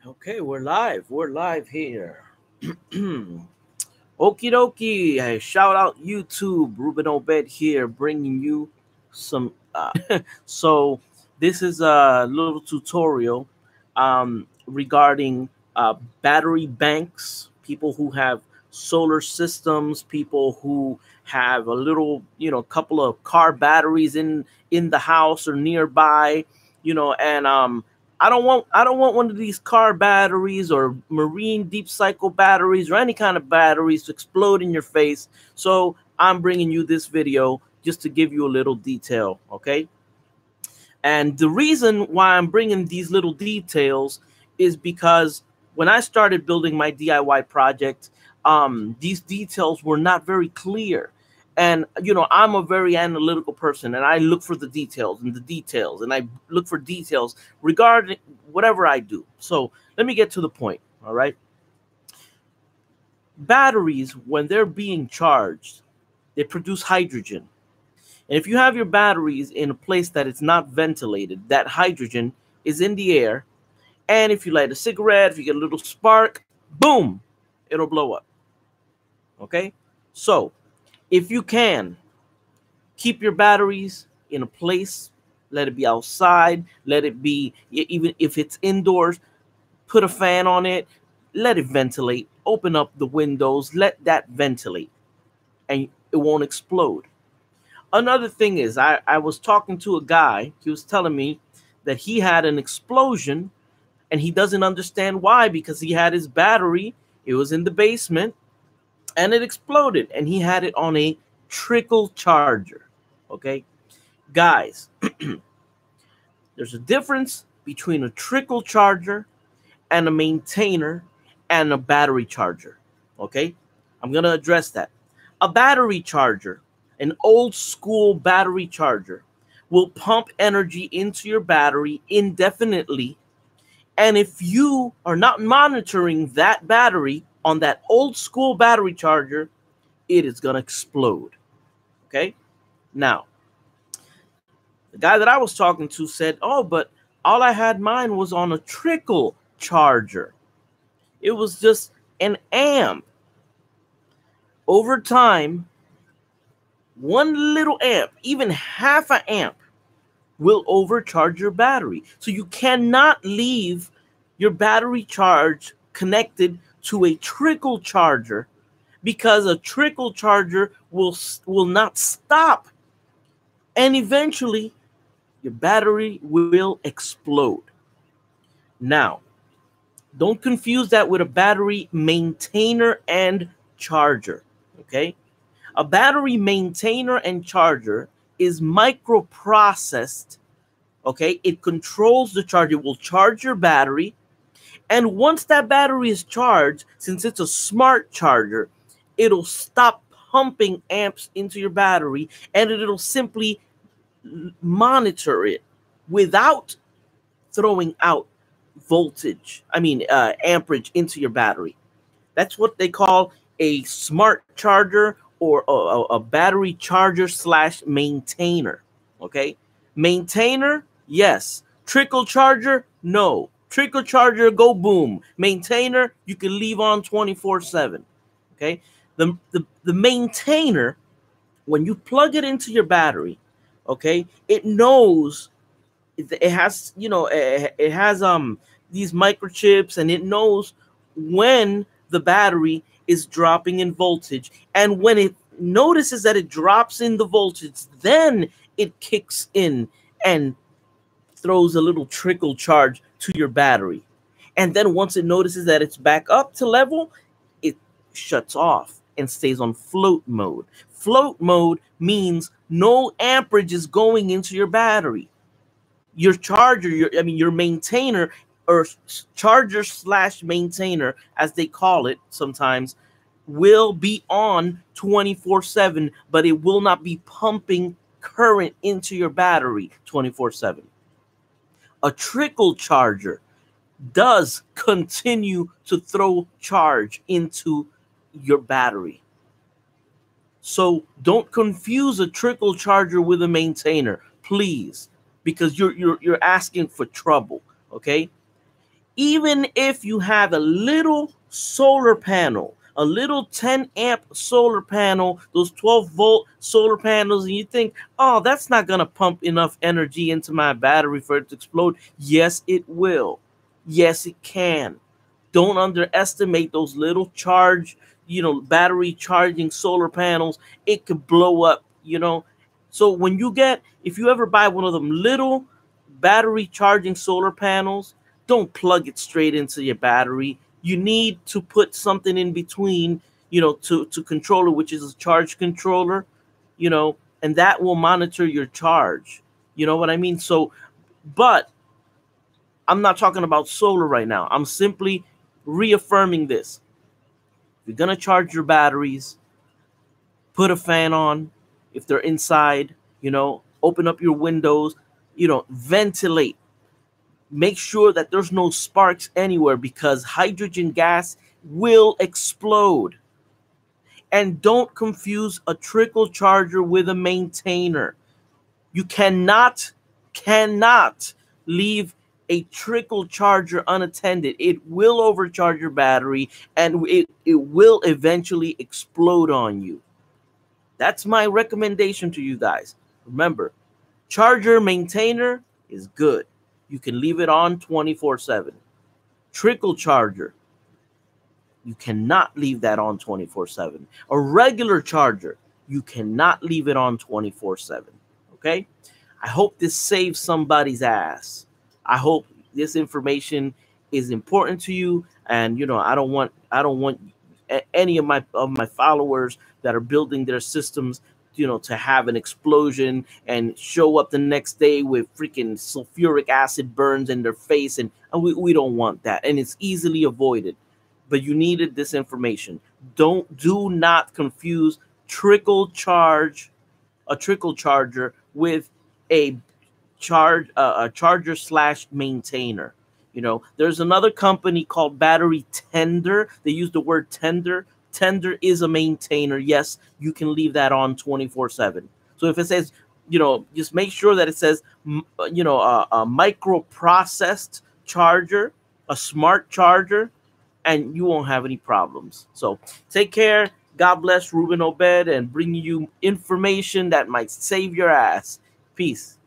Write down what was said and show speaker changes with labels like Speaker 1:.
Speaker 1: Okay, we're live. We're live here. Okie dokie. Hey, shout out YouTube. Ruben Obed here, bringing you some. So, this is a little tutorial regarding battery banks, people who have solar systems, people who have a little, couple of car batteries in the house or nearby, and I don't want one of these car batteries or marine deep cycle batteries or any kind of batteries to explode in your face. So I'm bringing you this video just to give you a little detail, okay? And the reason why I'm bringing these little details is because when I started building my DIY project, these details were not very clear. And I'm a very analytical person, and I look for the details and the details, and I look for details regarding whatever I do. So let me get to the point. All right, batteries, when they're being charged, they produce hydrogen. And if you have your batteries in a place that it's not ventilated, that hydrogen is in the air. And if you light a cigarette, if you get a little spark, boom, it'll blow up. Okay? So, if you can, keep your batteries in a place, let it be outside, let it be, even if it's indoors, put a fan on it, let it ventilate, open up the windows, let that ventilate, and it won't explode. Another thing is, I was talking to a guy. He was telling me that he had an explosion and he doesn't understand why, because he had his battery. It was in the basement and it exploded, and he had it on a trickle charger. Okay, guys, there's a difference between a trickle charger and a maintainer and a battery charger. Okay, I'm going to address that. A battery charger, an old school battery charger, will pump energy into your battery indefinitely. And if you are not monitoring that battery on that old school battery charger, it is going to explode. Okay? Now, the guy that I was talking to said, "Oh, but all I had mine was on a trickle charger. It was just an amp." Over time, one little amp, even half an amp, will overcharge your battery. So you cannot leave your battery charge connected to a trickle charger, because a trickle charger will not stop, and eventually your battery will explode. Now, don't confuse that with a battery maintainer and charger, okay? A battery maintainer and charger is microprocessed. Okay, it controls the charge. It will charge your battery, and once that battery is charged, since it's a smart charger, it'll stop pumping amps into your battery, and it'll simply monitor it without throwing out amperage into your battery. That's what they call a smart charger, or a battery charger slash maintainer. Okay, maintainer, yes. Trickle charger, no. Trickle charger, go boom. Maintainer, you can leave on 24/7. Okay, the maintainer, when you plug it into your battery, okay, it knows it has, it has these microchips, and it knows when the battery is dropping in voltage, and when it notices that it drops in the voltage, then it kicks in and throws a little trickle charge to your battery. And then once it notices that it's back up to level, it shuts off and stays on float mode. Float mode means no amperage is going into your battery. Your charger, your maintainer, or charger slash maintainer, as they call it sometimes, will be on 24/7, but it will not be pumping current into your battery 24/7. A trickle charger does continue to throw charge into your battery. So don't confuse a trickle charger with a maintainer, please, because you're asking for trouble. Okay, Even if you have a little solar panel, a little 10 amp solar panel, those 12-volt solar panels, and you think, oh, that's not going to pump enough energy into my battery for it to explode. Yes, it will. Yes, it can. Don't underestimate those little battery charging solar panels. It could blow up, So if you ever buy one of them little battery charging solar panels, don't plug it straight into your battery. You need to put something in between, to control it, which is a charge controller, and that will monitor your charge. You know what I mean? So, but I'm not talking about solar right now. I'm simply reaffirming this. If you're going to charge your batteries, put a fan on. If they're inside, open up your windows, ventilate. Make sure that there's no sparks anywhere, because hydrogen gas will explode. And don't confuse a trickle charger with a maintainer. You cannot leave a trickle charger unattended. It will overcharge your battery, and it will eventually explode on you. That's my recommendation to you guys. Remember, charger maintainer is good. You can leave it on 24/7. Trickle charger, you cannot leave that on 24/7. A regular charger, you cannot leave it on 24/7. Okay? I hope this saves somebody's ass. I hope this information is important to you, and I don't want any of my followers that are building their systems, to have an explosion and show up the next day with freaking sulfuric acid burns in their face, and we don't want that, and it's easily avoided. But you needed this information. Do not confuse a trickle charger with a charger slash maintainer. There's another company called Battery Tender. They use the word tender. Tender is a maintainer. Yes, you can leave that on 24/7. So if it says, just make sure that it says, a microprocessed charger, a smart charger, and you won't have any problems. So take care. God bless. Ruben Obed, and bringing you information that might save your ass. Peace.